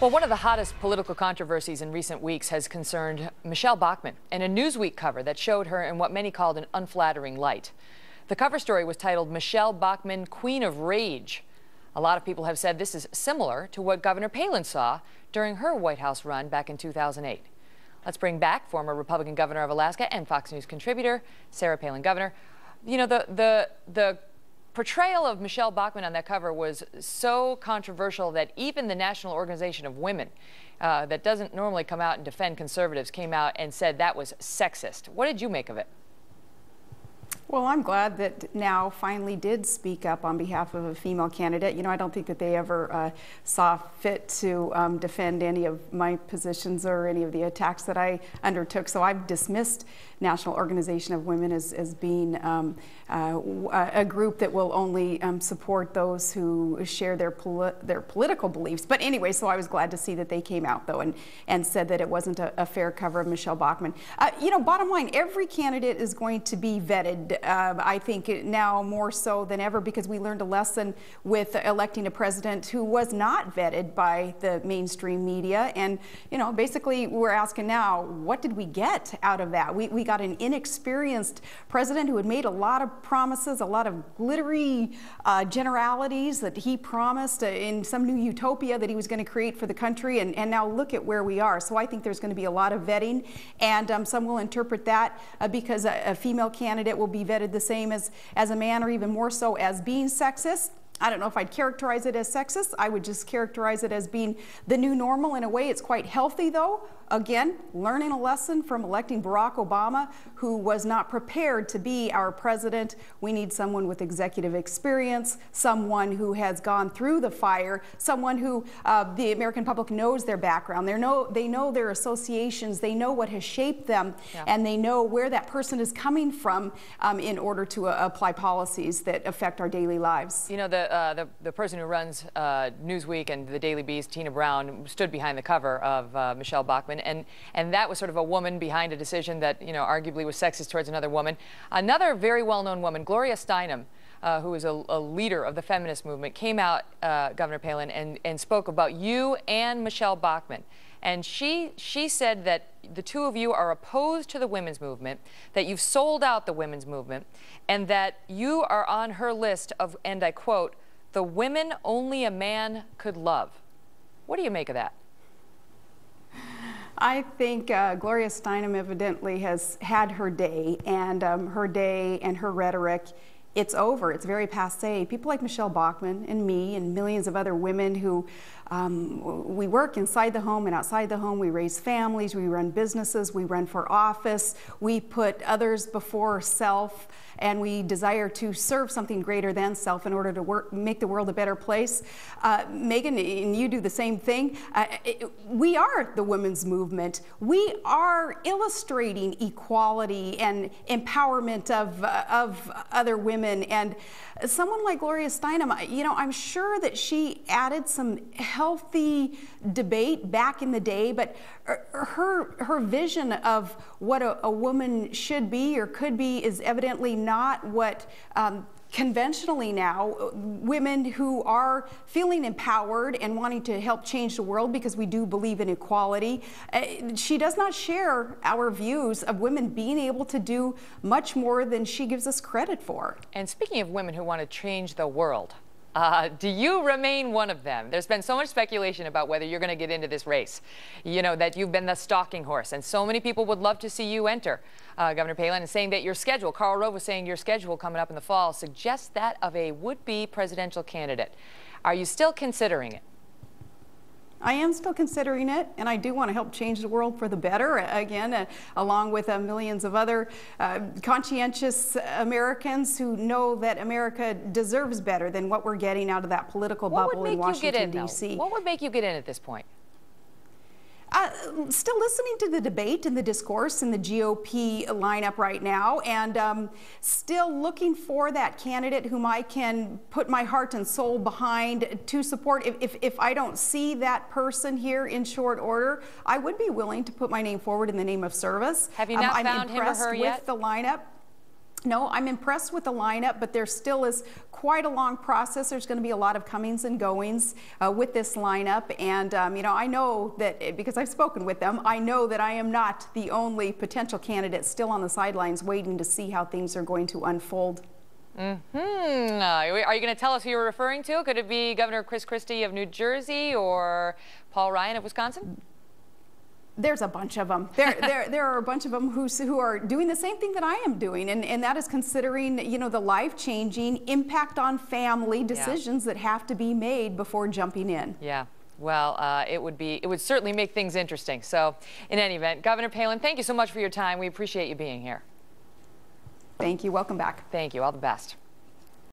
Well, one of the hottest political controversies in recent weeks has concerned Michelle Bachmann and a Newsweek cover that showed her in what many called an unflattering light. The cover story was titled Michelle Bachmann, Queen of Rage. A lot of people have said this is similar to what Governor Palin saw during her White House run back in 2008. Let's bring back former Republican governor of Alaska and Fox News contributor Sarah Palin. Governor, you know, the portrayal of Michelle Bachmann on that cover was so controversial that even the National Organization of Women, that doesn't normally come out and defend conservatives, came out and said that was sexist. What did you make of it? Well, I'm glad that Now finally did speak up on behalf of a female candidate. You know, I don't think that they ever saw fit to defend any of my positions or any of the attacks that I undertook. So I've dismissed National Organization of Women as being a group that will only support those who share their political beliefs. But anyway, so I was glad to see that they came out, though, and said that it wasn't a fair cover of Michelle Bachmann. You know, bottom line, every candidate is going to be vetted. I think now more so than ever, because we learned a lesson with electing a president who was not vetted by the mainstream media. And, you know, basically we're asking now, what did we get out of that? We got an inexperienced president who had made a lot of promises, a lot of glittery generalities that he promised in some new utopia that he was going to create for the country. And now look at where we are. So I think there's going to be a lot of vetting, and some will interpret that because a female candidate will be vetted the same as a man, or even more so as being sexist. I don't know if I'd characterize it as sexist. I would just characterize it as being the new normal. In a way, it's quite healthy, though. Again, learning a lesson from electing Barack Obama, who was not prepared to be our president. We need someone with executive experience, someone who has gone through the fire, someone who the American public knows their background. They know their associations, they know what has shaped them, and they know where that person is coming from in order to apply policies that affect our daily lives. You know, the person who runs Newsweek and the Daily Beast, Tina Brown, stood behind the cover of Michelle Bachmann. And that was sort of a woman behind a decision that, you know, arguably was sexist towards another woman. Another very well-known woman, Gloria Steinem, who is a leader of the feminist movement, came out, Governor Palin, and spoke about you and Michelle Bachmann. And she said that the two of you are opposed to the women's movement, that you've sold out the women's movement, and that you are on her list of, and I quote, the women only a man could love. What do you make of that? I think Gloria Steinem evidently has had her day and her rhetoric. It's over. It's very passé. People like Michelle Bachmann and me and millions of other women who we work inside the home and outside the home. We raise families. We run businesses. We run for office. We put others before self, and we desire to serve something greater than self in order to make the world a better place. Megyn, and you do the same thing. We are the women's movement. We are illustrating equality and empowerment of other women. And someone like Gloria Steinem, you know, I'm sure that she added some healthy debate back in the day, but her vision of what a woman should be or could be is evidently not what conventionally now women who are feeling empowered and wanting to help change the world, because we do believe in equality. She does not share our views of women being able to do much more than she gives us credit for. And speaking of women who want to change the world, do you remain one of them? There's been so much speculation about whether you're going to get into this race, you know, that you've been the stalking horse, and so many people would love to see you enter, Governor Palin, and saying that your schedule, Karl Rove was saying your schedule coming up in the fall suggests that of a would-be presidential candidate. Are you still considering it? I am still considering it, and I do want to help change the world for the better, again, along with millions of other conscientious Americans who know that America deserves better than what we're getting out of that political bubble in Washington, D.C. What would make you get in at this point? Still listening to the debate and the discourse in the GOP lineup right now, and still looking for that candidate whom I can put my heart and soul behind to support. If I don't see that person here in short order, I would be willing to put my name forward in the name of service. Have you not found him or her yet? I'm impressed with the lineup. No, I'm impressed with the lineup, but there still is quite a long process. There's going to be a lot of comings and goings with this lineup. And, you know, I know that because I've spoken with them, I know that I am not the only potential candidate still on the sidelines waiting to see how things are going to unfold. Are you going to tell us who you're referring to? Could it be Governor Chris Christie of New Jersey or Paul Ryan of Wisconsin? There's a bunch of them. There are a bunch of them who are doing the same thing that I am doing, and that is considering, you know, the life-changing impact on family decisions that have to be made before jumping in. Yeah. Well, it would certainly make things interesting. So, in any event, Governor Palin, thank you so much for your time. We appreciate you being here. Thank you. Welcome back. Thank you. All the best.